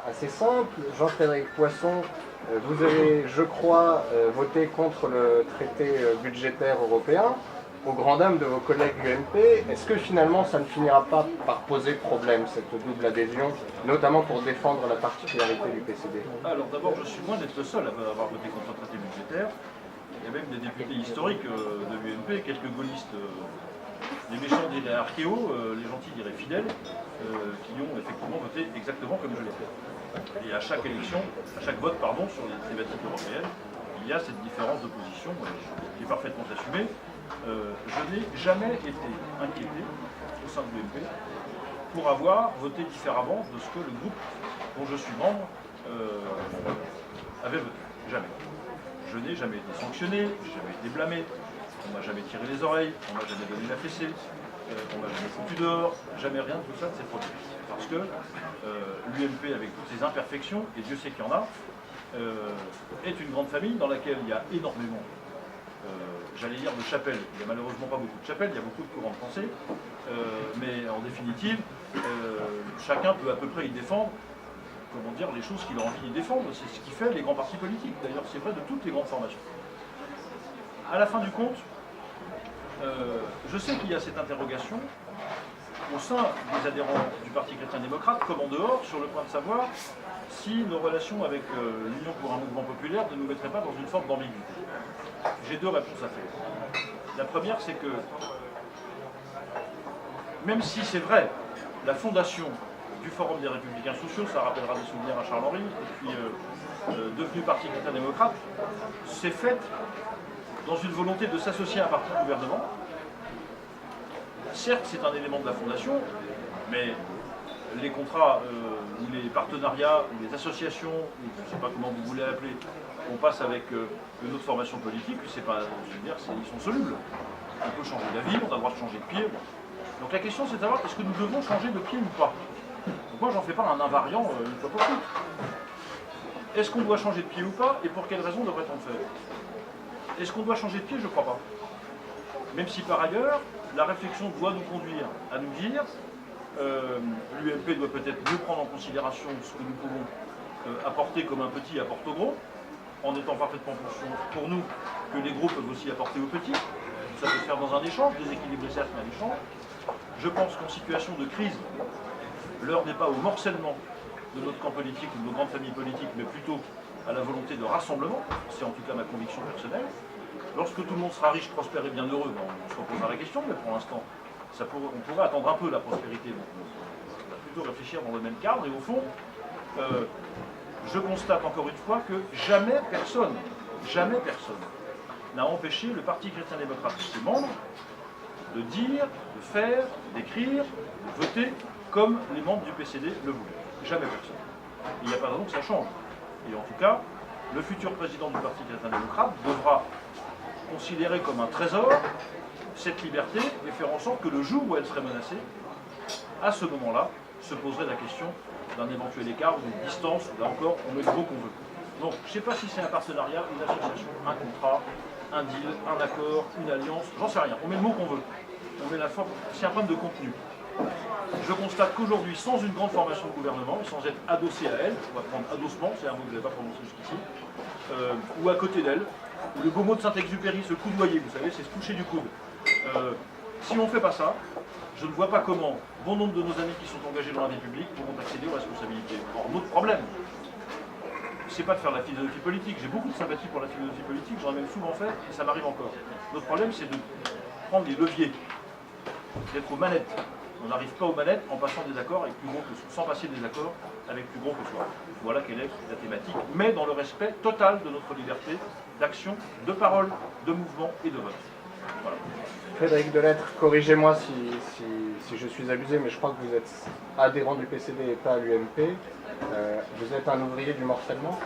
Assez simple. Jean-Frédéric Poisson, vous avez, je crois, voté contre le traité budgétaire européen, aux grand dames de vos collègues UMP. Est-ce que finalement ça ne finira pas par poser problème, cette double adhésion, notamment pour défendre la particularité du PCD? Alors d'abord, je suis loin d'être le seul à avoir voté contre le traité budgétaire. Il y a même des députés historiques de l'UMP, quelques gaullistes, les méchants diraient archéaux, les gentils diraient fidèles, qui ont effectivement voté exactement comme je l'ai fait. Et à chaque élection, à chaque vote pardon, sur les thématiques européennes, il y a cette différence de position qui est parfaitement assumée. Je n'ai jamais été inquiété au sein de l'UMP pour avoir voté différemment de ce que le groupe dont je suis membre avait voté. Jamais. Je n'ai jamais été sanctionné, j'ai jamais été blâmé, on m'a jamais tiré les oreilles, on m'a jamais donné la fessée, on m'a jamais foutu dehors, jamais rien de tout ça ne s'est produit. Parce que l'UMP, avec toutes ses imperfections, et Dieu sait qu'il y en a, est une grande famille dans laquelle il y a énormément, j'allais dire, de chapelles. Il n'y a malheureusement pas beaucoup de chapelles, il y a beaucoup de courants de pensée, mais en définitive, chacun peut à peu près y défendre, comment dire, les choses qu'il a envie d'y défendre. C'est ce qui fait les grands partis politiques. D'ailleurs, c'est vrai de toutes les grandes formations. À la fin du compte, je sais qu'il y a cette interrogation au sein des adhérents du Parti chrétien-démocrate, comme en dehors, sur le point de savoir si nos relations avec l'Union pour un mouvement populaire ne nous mettraient pas dans une forme d'ambiguïté. J'ai deux réponses à faire. La première, c'est que, même si c'est vrai, la fondation du Forum des Républicains Sociaux, ça rappellera des souvenirs à Charles-Henri, et puis devenu Parti chrétien-démocrate, s'est faite dans une volonté de s'associer à un parti de gouvernement. Certes, c'est un élément de la fondation, mais les contrats, ou les partenariats, ou les associations, ou je ne sais pas comment vous voulez l'appeler, on passe avec une autre formation politique, c'est pas, je veux dire, ils sont solubles. On peut changer d'avis, on a le droit de changer de pied. Donc la question, c'est de savoir est-ce que nous devons changer de pied ou pas. Donc moi, j'en fais pas un invariant une fois pour toutes. Est-ce qu'on doit changer de pied ou pas, et pour quelles raisons devrait-on le faire? Est-ce qu'on doit changer de pied? Je ne crois pas. Même si par ailleurs, la réflexion doit nous conduire à nous dire l'UMP doit peut-être mieux prendre en considération ce que nous pouvons apporter comme un petit apporte au gros, en étant parfaitement conscient pour nous que les gros peuvent aussi apporter aux petits. Ça peut se faire dans un échange, déséquilibré certes, mais un échange. Je pense qu'en situation de crise, l'heure n'est pas au morcellement de notre camp politique ou de nos grandes familles politiques, mais plutôt à la volonté de rassemblement. C'est en tout cas ma conviction personnelle. Lorsque tout le monde sera riche, prospère et bien heureux, on se reposera la question, mais pour l'instant, on pourrait attendre un peu la prospérité. Donc on va plutôt réfléchir dans le même cadre. Et au fond, je constate encore une fois que jamais personne n'a empêché le Parti chrétien-démocrate et ses membres de dire, de faire, d'écrire, de voter comme les membres du PCD le voulaient. Jamais personne. Il n'y a pas de raison que ça change. Et en tout cas, le futur président du Parti chrétien-démocrate devra considérer comme un trésor cette liberté et faire en sorte que le jour où elle serait menacée, à ce moment-là, se poserait la question d'un éventuel écart ou d'une distance, là encore, on met le mot qu'on veut. Donc, je ne sais pas si c'est un partenariat, une association, un contrat, un deal, un accord, une alliance, j'en sais rien. On met le mot qu'on veut. On met la forme. C'est un problème de contenu. Je constate qu'aujourd'hui, sans une grande formation de gouvernement, et sans être adossé à elle, on va prendre adossement, c'est un mot que je n'avais pas prononcé jusqu'ici, ou à côté d'elle, ou le beau mot de Saint-Exupéry, se coudoyer, vous savez, c'est se coucher du coude. Si on ne fait pas ça, je ne vois pas comment bon nombre de nos amis qui sont engagés dans la vie publique pourront accéder aux responsabilités. Or, notre problème, c'est pas de faire de la philosophie politique. J'ai beaucoup de sympathie pour la philosophie politique, j'en ai même souvent fait, et ça m'arrive encore. Notre problème, c'est de prendre les leviers, d'être aux manettes. On n'arrive pas aux manettes en passant des accords avec plus gros que soi, sans passer des accords avec plus gros que soi. Voilà quelle est la thématique, mais dans le respect total de notre liberté d'action, de parole, de mouvement et de vote. Voilà. Frédéric Delettre, corrigez-moi si je suis abusé, mais je crois que vous êtes adhérent du PCD et pas à l'UMP. Vous êtes un ouvrier du morcellement?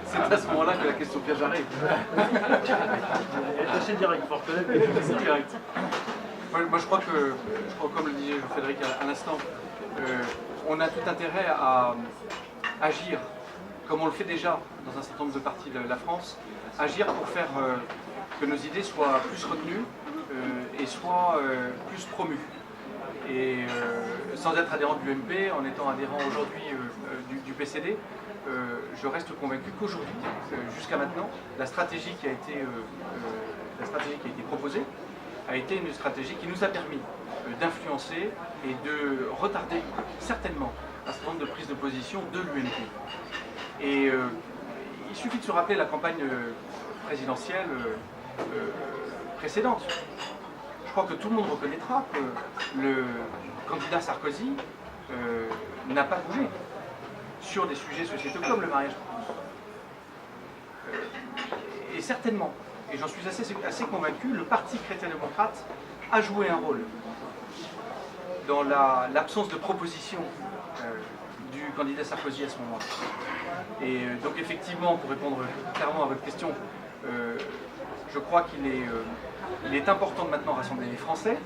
C'est à ce moment-là que la question piège arrive. Elle est assez directe, pour reconnaître. Direct. Moi je crois que, comme le disait Frédéric à l'instant, on a tout intérêt à agir, comme on le fait déjà dans un certain nombre de parties de la France, agir pour faire que nos idées soient plus retenues et soient plus promues. Et sans être adhérent de l'UMP, en étant adhérent aujourd'hui du PCD, je reste convaincu qu'aujourd'hui, jusqu'à maintenant, la stratégie qui a été proposée a été une stratégie qui nous a permis d'influencer et de retarder certainement un certain nombre de prises de position de l'UMP. Et il suffit de se rappeler la campagne présidentielle précédente. Je crois que tout le monde reconnaîtra que le candidat Sarkozy n'a pas bougé sur des sujets sociétaux comme le mariage pour tous. Et certainement, et j'en suis assez convaincu, le Parti chrétien-démocrate a joué un rôle dans l'absence de proposition du candidat Sarkozy à ce moment-là. Et donc effectivement, pour répondre clairement à votre question, je crois qu'il est important de maintenant rassembler les Français,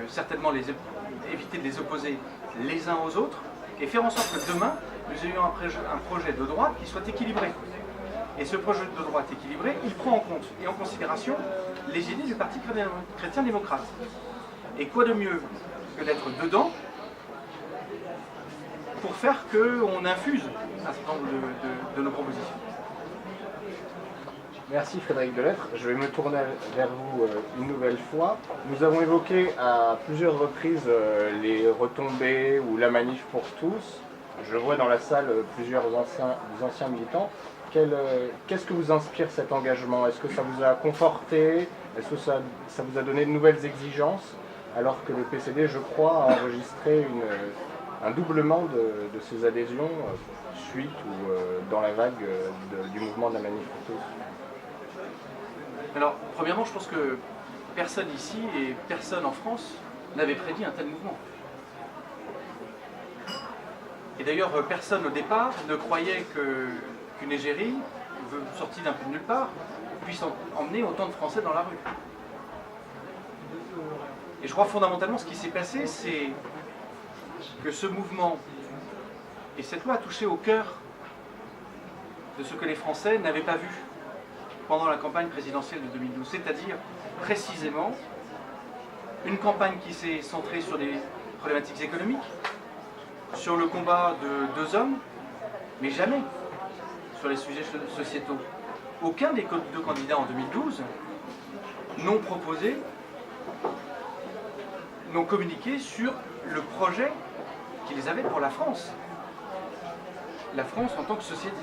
certainement éviter de les opposer les uns aux autres, et faire en sorte que demain, nous ayons un projet de droite qui soit équilibré. Et ce projet de droite équilibré, il prend en compte et en considération les idées du Parti chrétien-démocrate. Et quoi de mieux que d'être dedans pour faire qu'on infuse un certain nombre de nos propositions. Merci Frédéric Delettre. Je vais me tourner vers vous une nouvelle fois. Nous avons évoqué à plusieurs reprises les retombées ou la manif pour tous. Je vois dans la salle plusieurs anciens militants. Qu'est-ce que vous inspire cet engagement? Est-ce que ça vous a conforté? Est-ce que ça vous a donné de nouvelles exigences? Alors que le PCD, je crois, a enregistré un doublement de ses adhésions suite ou dans la vague du mouvement de la manif pour tous. Alors, premièrement, je pense que personne ici et personne en France n'avait prédit un tel mouvement. Et d'ailleurs, personne au départ ne croyait qu'une égérie, sortie d'un peu de nulle part, puisse emmener autant de Français dans la rue. Et je crois fondamentalement ce qui s'est passé, c'est que ce mouvement et cette loi a touché au cœur de ce que les Français n'avaient pas vu pendant la campagne présidentielle de 2012, c'est-à-dire précisément une campagne qui s'est centrée sur des problématiques économiques, sur le combat de deux hommes, mais jamais sur les sujets sociétaux. Aucun des deux candidats en 2012 n'ont proposé, n'ont communiqué sur le projet qu'ils avaient pour la France. La France en tant que société.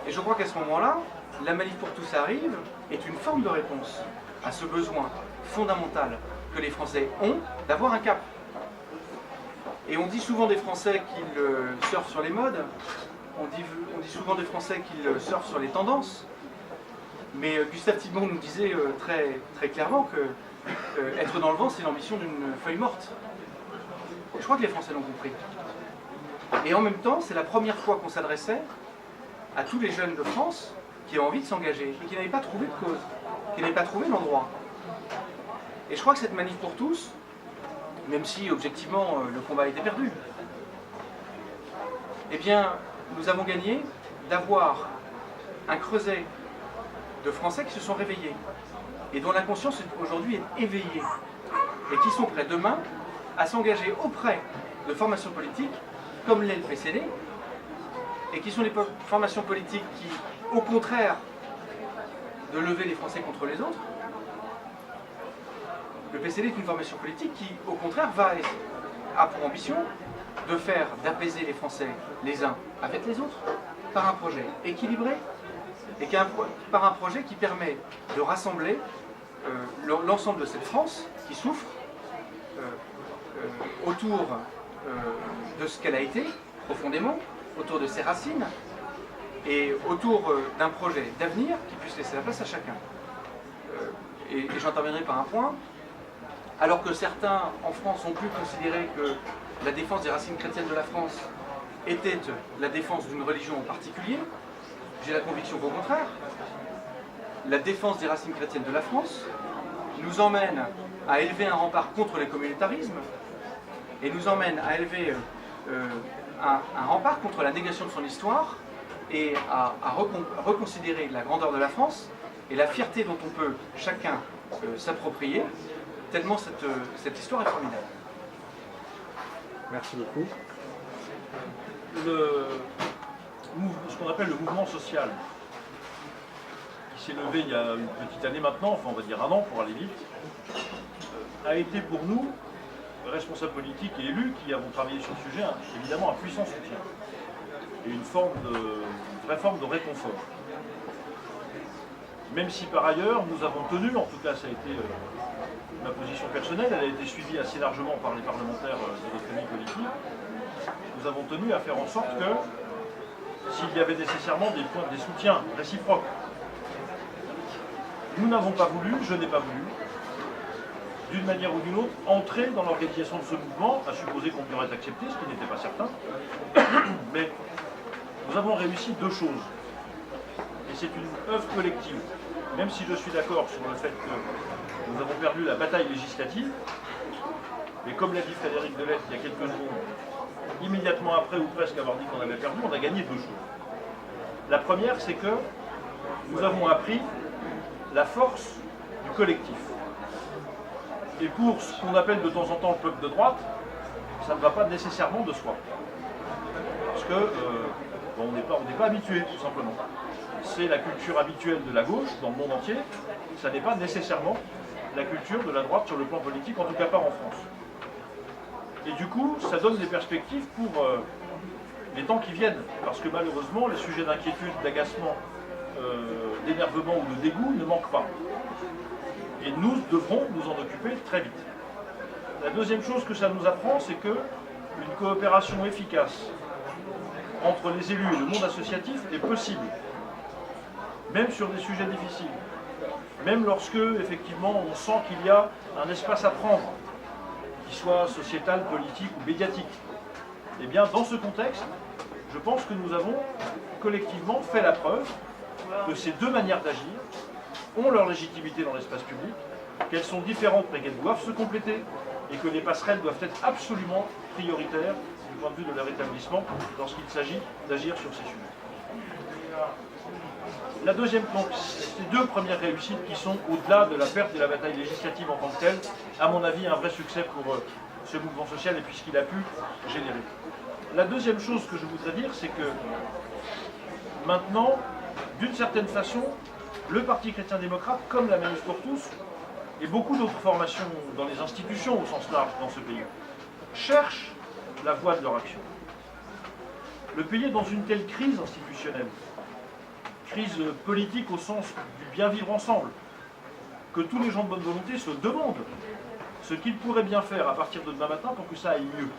Et je crois qu'à ce moment-là, la manif pour tous arrive est une forme de réponse à ce besoin fondamental que les Français ont d'avoir un cap. Et on dit souvent des Français qu'ils surfent sur les modes, on dit souvent des Français qu'ils surfent sur les tendances, mais Gustave Thibon nous disait très, très clairement que être dans le vent, c'est l'ambition d'une feuille morte. Et je crois que les Français l'ont compris. Et en même temps, c'est la première fois qu'on s'adressait à tous les jeunes de France qui ont envie de s'engager et qui n'avaient pas trouvé de cause, qui n'avaient pas trouvé l'endroit. Et je crois que cette manif pour tous, même si objectivement le combat a été perdu, eh bien, nous avons gagné d'avoir un creuset de Français qui se sont réveillés et dont la conscience aujourd'hui est éveillée et qui sont prêts demain à s'engager auprès de formations politiques comme l'est le PCD et qui sont les formations politiques qui, au contraire de lever les Français contre les autres, le PCD est une formation politique qui, au contraire, a pour ambition d'apaiser les Français les uns avec les autres par un projet équilibré et par un projet qui permet de rassembler l'ensemble de cette France qui souffre autour de ce qu'elle a été profondément, autour de ses racines et autour d'un projet d'avenir qui puisse laisser la place à chacun. Et j'interviendrai par un point. Alors que certains en France ont pu considérer que la défense des racines chrétiennes de la France était la défense d'une religion en particulier, j'ai la conviction qu'au contraire, la défense des racines chrétiennes de la France nous emmène à élever un rempart contre les communautarismes et nous emmène à élever un rempart contre la négation de son histoire et à reconsidérer la grandeur de la France et la fierté dont on peut chacun s'approprier tellement cette histoire est formidable. Merci beaucoup. Ce qu'on appelle le mouvement social, qui s'est levé il y a une petite année maintenant, enfin on va dire un an pour aller vite, a été pour nous, responsables politiques et élus qui avons travaillé sur le sujet, évidemment un puissant soutien et une vraie forme de réconfort. Même si par ailleurs nous avons tenu, en tout cas ça a été ma position personnelle, elle a été suivie assez largement par les parlementaires de notre famille politique, nous avons tenu à faire en sorte que s'il y avait nécessairement des soutiens réciproques, nous n'avons pas voulu, je n'ai pas voulu, d'une manière ou d'une autre, entrer dans l'organisation de ce mouvement, à supposer qu'on m'y aurait accepté, ce qui n'était pas certain. Mais nous avons réussi deux choses. Et c'est une œuvre collective. Même si je suis d'accord sur le fait que nous avons perdu la bataille législative, mais comme l'a dit Frédéric Delette il y a quelques secondes, immédiatement après ou presque avoir dit qu'on avait perdu, on a gagné deux choses. La première, c'est que nous avons appris la force du collectif. Et pour ce qu'on appelle de temps en temps le peuple de droite, ça ne va pas nécessairement de soi. Parce que on n'est pas habitué, tout simplement. C'est la culture habituelle de la gauche dans le monde entier, ça n'est pas nécessairement la culture de la droite sur le plan politique, en tout cas pas en France. Et du coup, ça donne des perspectives pour les temps qui viennent. Parce que malheureusement, les sujets d'inquiétude, d'agacement, d'énervement ou de dégoût ne manquent pas. Et nous devrons nous en occuper très vite. La deuxième chose que ça nous apprend, c'est qu'une coopération efficace entre les élus et le monde associatif est possible, même sur des sujets difficiles, même lorsque, effectivement, on sent qu'il y a un espace à prendre, qu'il soit sociétal, politique ou médiatique. Et bien, dans ce contexte, je pense que nous avons collectivement fait la preuve que ces deux manières d'agir ont leur légitimité dans l'espace public, qu'elles sont différentes mais qu'elles doivent se compléter, et que les passerelles doivent être absolument prioritaires du point de vue de leur établissement lorsqu'il s'agit d'agir sur ces sujets. La deuxième, donc, ces deux premières réussites qui sont au-delà de la perte de la bataille législative en tant que telle, à mon avis un vrai succès pour ce mouvement social et puis ce qu'il a pu générer. La deuxième chose que je voudrais dire, c'est que maintenant, d'une certaine façon, le Parti chrétien-démocrate, comme la Manif pour tous, et beaucoup d'autres formations dans les institutions au sens large dans ce pays, cherchent la voie de leur action. Le pays est dans une telle crise institutionnelle, crise politique au sens du bien vivre ensemble, que tous les gens de bonne volonté se demandent ce qu'ils pourraient bien faire à partir de demain matin pour que ça aille mieux.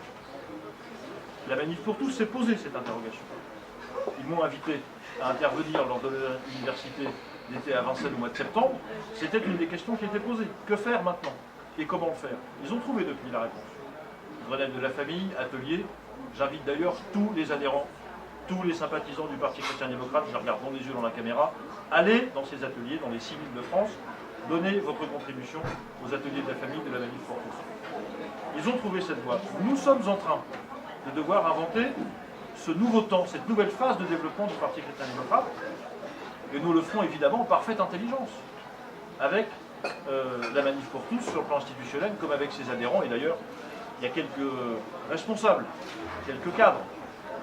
La Manif pour tous s'est posée cette interrogation. Ils m'ont invité à intervenir lors de l'université d'été à Vincennes au mois de septembre. C'était une des questions qui était posée. Que faire maintenant? Et comment le faire? Ils ont trouvé depuis la réponse. Grenelle de la famille, atelier. J'invite d'ailleurs tous les adhérents, tous les sympathisants du Parti chrétien-démocrate, je regarde dans les yeux dans la caméra, allez dans ces ateliers, dans les 6 villes de France, donnez votre contribution aux ateliers de la famille de la Manif pour tous. Ils ont trouvé cette voie. Nous sommes en train de devoir inventer ce nouveau temps, cette nouvelle phase de développement du Parti chrétien-démocrate, et nous le ferons évidemment en parfaite intelligence, avec la Manif pour tous sur le plan institutionnel, comme avec ses adhérents, et d'ailleurs, il y a quelques responsables, quelques cadres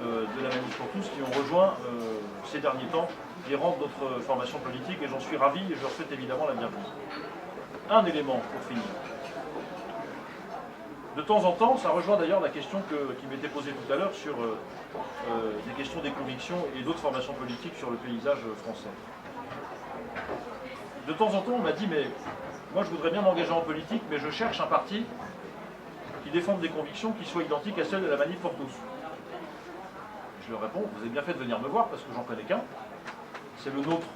de la Manif pour tous qui ont rejoint ces derniers temps les rangs de notre formation politique, et j'en suis ravi et je leur souhaite évidemment la bienvenue. Un élément pour finir. De temps en temps, ça rejoint d'ailleurs la question qui m'était posée tout à l'heure sur des questions des convictions et d'autres formations politiques sur le paysage français. De temps en temps, on m'a dit, mais moi je voudrais bien m'engager en politique, mais je cherche un parti qui défende des convictions qui soient identiques à celles de la Manif pour tous. Je leur réponds, vous avez bien fait de venir me voir parce que j'en connais qu'un, c'est le nôtre.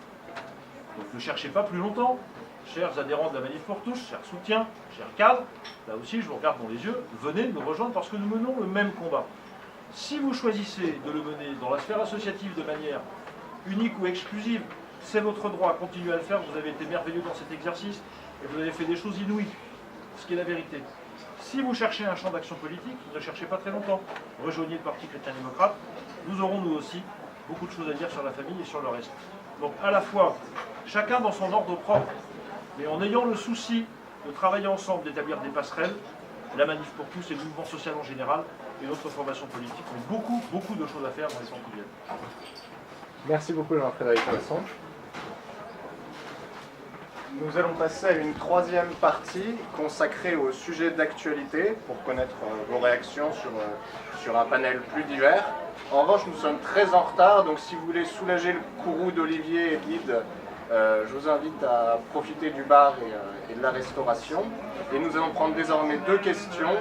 Donc ne cherchez pas plus longtemps, chers adhérents de la Manif pour tous, chers soutiens, chers cadres, là aussi je vous regarde dans les yeux, venez nous rejoindre parce que nous menons le même combat. Si vous choisissez de le mener dans la sphère associative de manière unique ou exclusive, c'est votre droit, continuez à le faire, vous avez été merveilleux dans cet exercice et vous avez fait des choses inouïes, ce qui est la vérité. Si vous cherchez un champ d'action politique, ne cherchez pas très longtemps, rejoignez le Parti chrétien-démocrate, nous aurons nous aussi beaucoup de choses à dire sur la famille et sur le reste. Donc à la fois, chacun dans son ordre propre, mais en ayant le souci de travailler ensemble, d'établir des passerelles. La Manif pour tous et le mouvement social en général et notre formation politique ont beaucoup de choses à faire dans les temps qui viennent. Merci beaucoup Jean-Frédéric Poisson. Nous allons passer à une troisième partie consacrée au sujet d'actualité pour connaître vos réactions sur un panel plus divers. En revanche, nous sommes très en retard, donc si vous voulez soulager le courroux d'Olivier et de Lyd, je vous invite à profiter du bar et de la restauration. Et nous allons prendre désormais deux questions